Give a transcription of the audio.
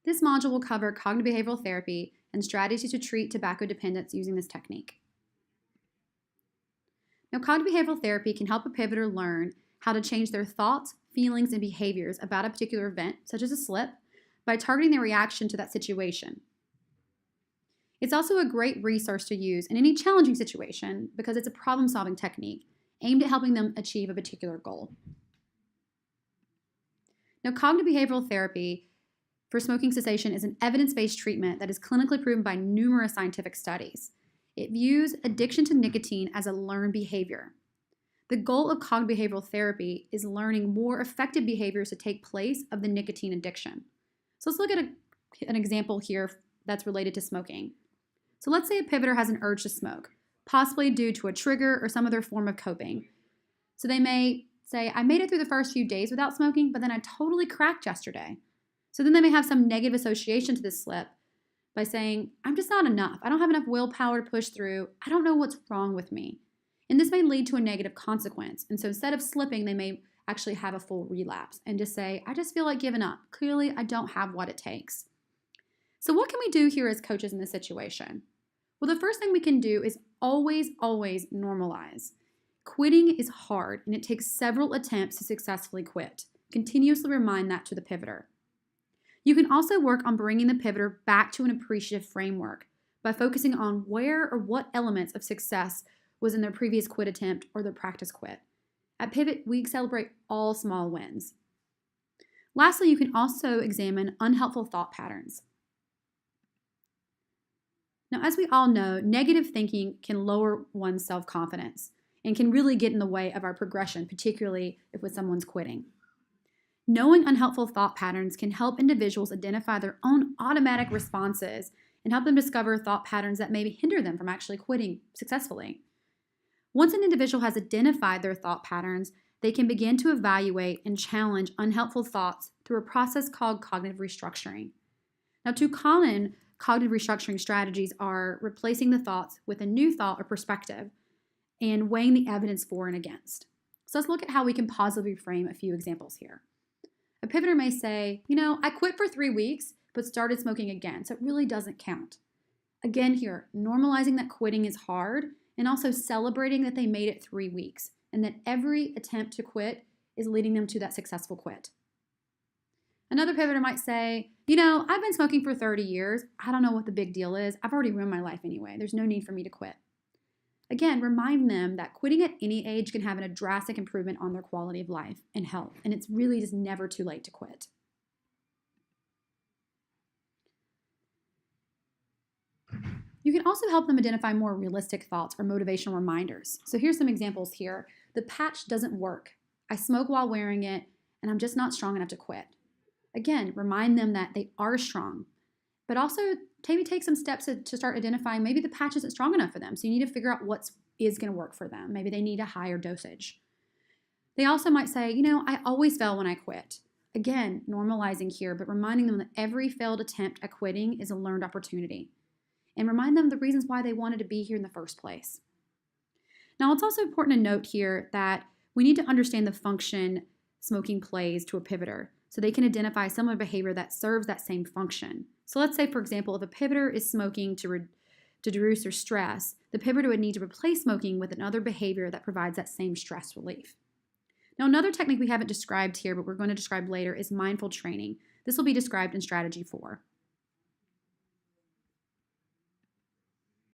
This module will cover cognitive behavioral therapy and strategies to treat tobacco dependence using this technique. Now, cognitive behavioral therapy can help a pivoter learn how to change their thoughts, feelings, and behaviors about a particular event, such as a slip, by targeting their reaction to that situation. It's also a great resource to use in any challenging situation because it's a problem-solving technique aimed at helping them achieve a particular goal. Now, cognitive behavioral therapy for smoking cessation is an evidence-based treatment that is clinically proven by numerous scientific studies. It views addiction to nicotine as a learned behavior. The goal of cognitive behavioral therapy is learning more effective behaviors to take place of the nicotine addiction. So let's look at an example here that's related to smoking. So let's say a pivoter has an urge to smoke, possibly due to a trigger or some other form of coping. So they may say, I made it through the first few days without smoking, but then I totally cracked yesterday. So then they may have some negative association to this slip by saying, I'm just not enough. I don't have enough willpower to push through. I don't know what's wrong with me. And this may lead to a negative consequence. And so instead of slipping, they may actually have a full relapse and just say, I just feel like giving up. Clearly, I don't have what it takes. So what can we do here as coaches in this situation? Well, the first thing we can do is always normalize. Quitting is hard, and it takes several attempts to successfully quit. Continuously remind that to the pivoter. You can also work on bringing the pivoter back to an appreciative framework by focusing on where or what elements of success was in their previous quit attempt or their practice quit. At Pivot, we celebrate all small wins. Lastly, you can also examine unhelpful thought patterns. Now, as we all know, negative thinking can lower one's self-confidence and can really get in the way of our progression, particularly if someone's quitting. Knowing unhelpful thought patterns can help individuals identify their own automatic responses and help them discover thought patterns that maybe hinder them from actually quitting successfully. Once an individual has identified their thought patterns, they can begin to evaluate and challenge unhelpful thoughts through a process called cognitive restructuring. Now, two common cognitive restructuring strategies are replacing the thoughts with a new thought or perspective and weighing the evidence for and against. So let's look at how we can positively frame a few examples here. A pivoter may say, I quit for 3 weeks, but started smoking again, so it really doesn't count. Again here, normalizing that quitting is hard and also celebrating that they made it 3 weeks and that every attempt to quit is leading them to that successful quit. Another pivoter might say, I've been smoking for 30 years. I don't know what the big deal is. I've already ruined my life anyway. There's no need for me to quit. Again, remind them that quitting at any age can have a drastic improvement on their quality of life and health, and it's really just never too late to quit. You can also help them identify more realistic thoughts or motivational reminders. So here's some examples here. The patch doesn't work. I smoke while wearing it, and I'm just not strong enough to quit. Again, remind them that they are strong, but also maybe take some steps to start identifying maybe the patch isn't strong enough for them. So you need to figure out what is going to work for them. Maybe they need a higher dosage. They also might say, I always fail when I quit. Again, normalizing here, but reminding them that every failed attempt at quitting is a learned opportunity. And remind them the reasons why they wanted to be here in the first place. Now, it's also important to note here that we need to understand the function smoking plays to a pivoter so they can identify similar behavior that serves that same function. So let's say, for example, if a pivoter is smoking to reduce their stress, the pivoter would need to replace smoking with another behavior that provides that same stress relief. Now, another technique we haven't described here, but we're going to describe later, is mindful training. This will be described in Strategy 4.